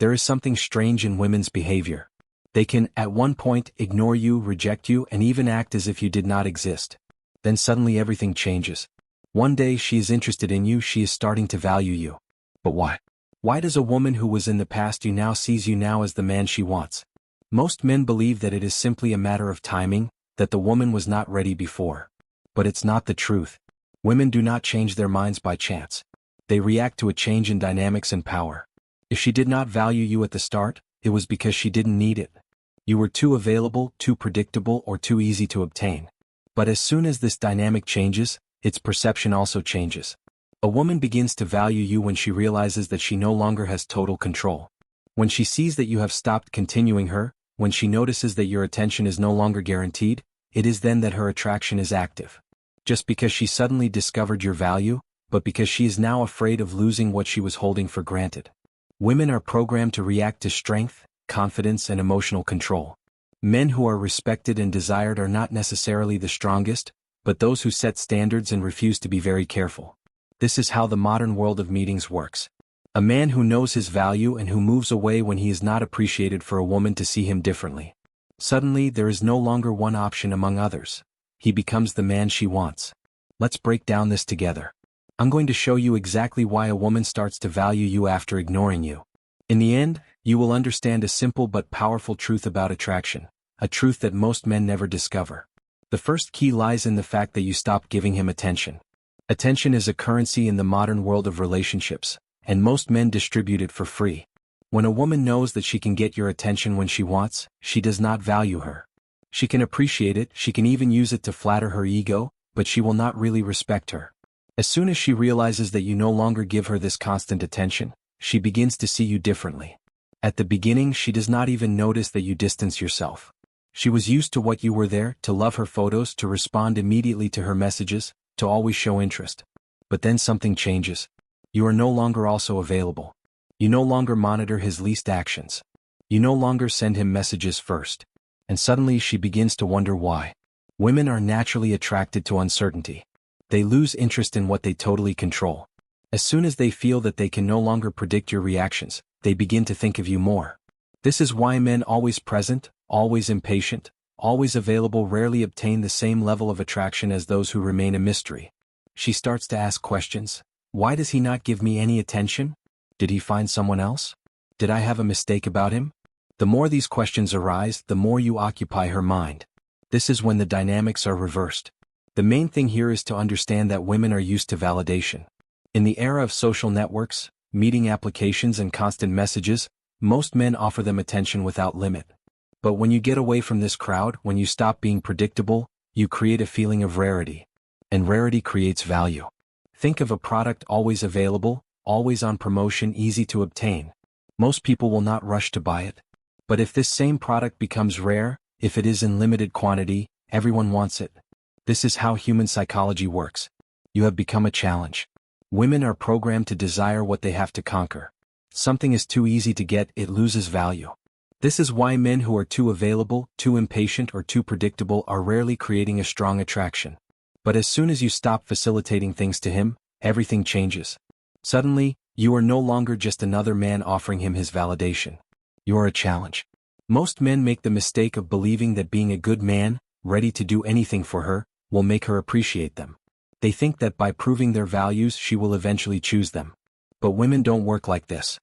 There is something strange in women's behavior. They can, at one point, ignore you, reject you, and even act as if you did not exist. Then suddenly everything changes. One day she is interested in you, she is starting to value you. But why? Why does a woman who was in the past you now sees you now as the man she wants? Most men believe that it is simply a matter of timing, that the woman was not ready before. But it's not the truth. Women do not change their minds by chance. They react to a change in dynamics and power. If she did not value you at the start, it was because she didn't need it. You were too available, too predictable, or too easy to obtain. But as soon as this dynamic changes, its perception also changes. A woman begins to value you when she realizes that she no longer has total control. When she sees that you have stopped continuing her, when she notices that your attention is no longer guaranteed, it is then that her attraction is active. Just because she suddenly discovered your value, but because she is now afraid of losing what she was holding for granted. Women are programmed to react to strength, confidence, and emotional control. Men who are respected and desired are not necessarily the strongest, but those who set standards and refuse to be very careful. This is how the modern world of meetings works. A man who knows his value and who moves away when he is not appreciated for a woman to see him differently. Suddenly there is no longer one option among others. He becomes the man she wants. Let's break down this together. I'm going to show you exactly why a woman starts to value you after ignoring you. In the end, you will understand a simple but powerful truth about attraction, a truth that most men never discover. The first key lies in the fact that you stop giving him attention. Attention is a currency in the modern world of relationships, and most men distribute it for free. When a woman knows that she can get your attention when she wants, she does not value her. She can appreciate it, she can even use it to flatter her ego, but she will not really respect her. As soon as she realizes that you no longer give her this constant attention, she begins to see you differently. At the beginning, she does not even notice that you distance yourself. She was used to what you were there, to love her photos, to respond immediately to her messages, to always show interest. But then something changes. You are no longer also available. You no longer monitor his least actions. You no longer send him messages first. And suddenly she begins to wonder why. Women are naturally attracted to uncertainty. They lose interest in what they totally control. As soon as they feel that they can no longer predict your reactions, they begin to think of you more. This is why men always present, always impatient, always available rarely obtain the same level of attraction as those who remain a mystery. She starts to ask questions. Why does he not give me any attention? Did he find someone else? Did I have a mistake about him? The more these questions arise, the more you occupy her mind. This is when the dynamics are reversed. The main thing here is to understand that women are used to validation. In the era of social networks, meeting applications, and constant messages, most men offer them attention without limit. But when you get away from this crowd, when you stop being predictable, you create a feeling of rarity. And rarity creates value. Think of a product always available, always on promotion, easy to obtain. Most people will not rush to buy it. But if this same product becomes rare, if it is in limited quantity, everyone wants it. This is how human psychology works. You have become a challenge. Women are programmed to desire what they have to conquer. Something is too easy to get, it loses value. This is why men who are too available, too impatient, or too predictable are rarely creating a strong attraction. But as soon as you stop facilitating things to him, everything changes. Suddenly, you are no longer just another man offering him his validation. You are a challenge. Most men make the mistake of believing that being a good man, ready to do anything for her, will make her appreciate them. They think that by proving their values she will eventually choose them. But women don't work like this.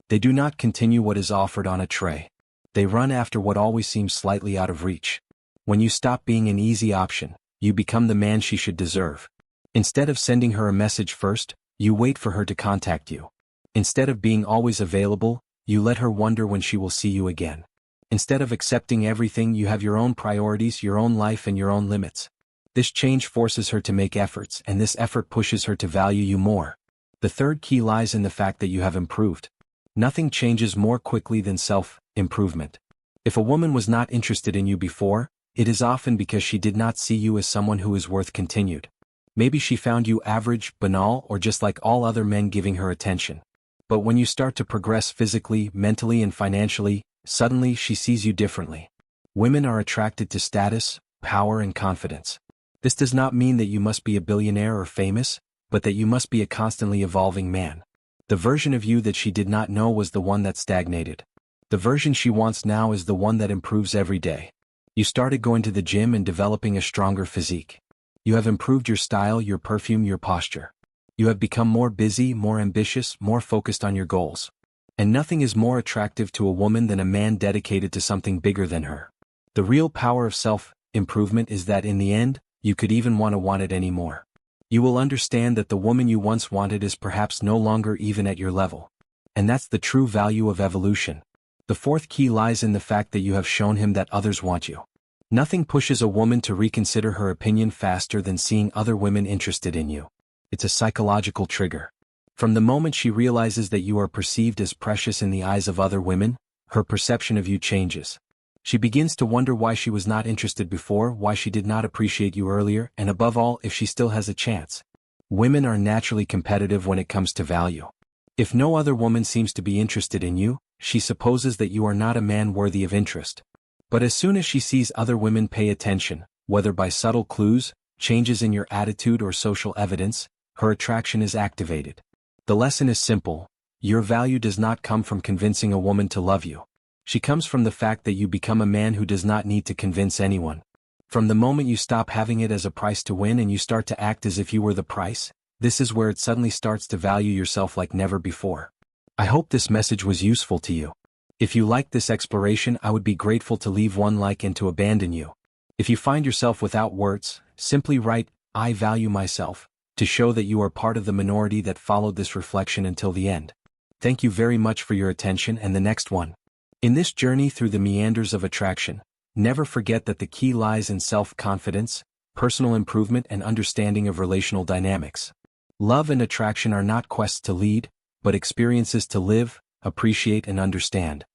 They do not continue what is offered on a tray. They run after what always seems slightly out of reach. When you stop being an easy option, you become the man she should deserve. Instead of sending her a message first, you wait for her to contact you. Instead of being always available, you let her wonder when she will see you again. Instead of accepting everything, you have your own priorities, your own life, and your own limits. This change forces her to make efforts, and this effort pushes her to value you more. The third key lies in the fact that you have improved. Nothing changes more quickly than self-improvement. If a woman was not interested in you before, it is often because she did not see you as someone who is worth continued. Maybe she found you average, banal, or just like all other men giving her attention. But when you start to progress physically, mentally, and financially, suddenly she sees you differently. Women are attracted to status, power, and confidence. This does not mean that you must be a billionaire or famous, but that you must be a constantly evolving man. The version of you that she did not know was the one that stagnated. The version she wants now is the one that improves every day. You started going to the gym and developing a stronger physique. You have improved your style, your perfume, your posture. You have become more busy, more ambitious, more focused on your goals. And nothing is more attractive to a woman than a man dedicated to something bigger than her. The real power of self-improvement is that in the end, you could even want it anymore. You will understand that the woman you once wanted is perhaps no longer even at your level. And that's the true value of evolution. The fourth key lies in the fact that you have shown him that others want you. Nothing pushes a woman to reconsider her opinion faster than seeing other women interested in you. It's a psychological trigger. From the moment she realizes that you are perceived as precious in the eyes of other women, her perception of you changes. She begins to wonder why she was not interested before, why she did not appreciate you earlier, and above all, if she still has a chance. Women are naturally competitive when it comes to value. If no other woman seems to be interested in you, she supposes that you are not a man worthy of interest. But as soon as she sees other women pay attention, whether by subtle clues, changes in your attitude or social evidence, her attraction is activated. The lesson is simple: your value does not come from convincing a woman to love you. She comes from the fact that you become a man who does not need to convince anyone. From the moment you stop having it as a price to win and you start to act as if you were the price, this is where it suddenly starts to value yourself like never before. I hope this message was useful to you. If you liked this exploration, I would be grateful to leave one like and to abandon you. If you find yourself without words, simply write, "I value myself," to show that you are part of the minority that followed this reflection until the end. Thank you very much for your attention, and the next one. In this journey through the meanders of attraction, never forget that the key lies in self-confidence, personal improvement, and understanding of relational dynamics. Love and attraction are not quests to lead, but experiences to live, appreciate, and understand.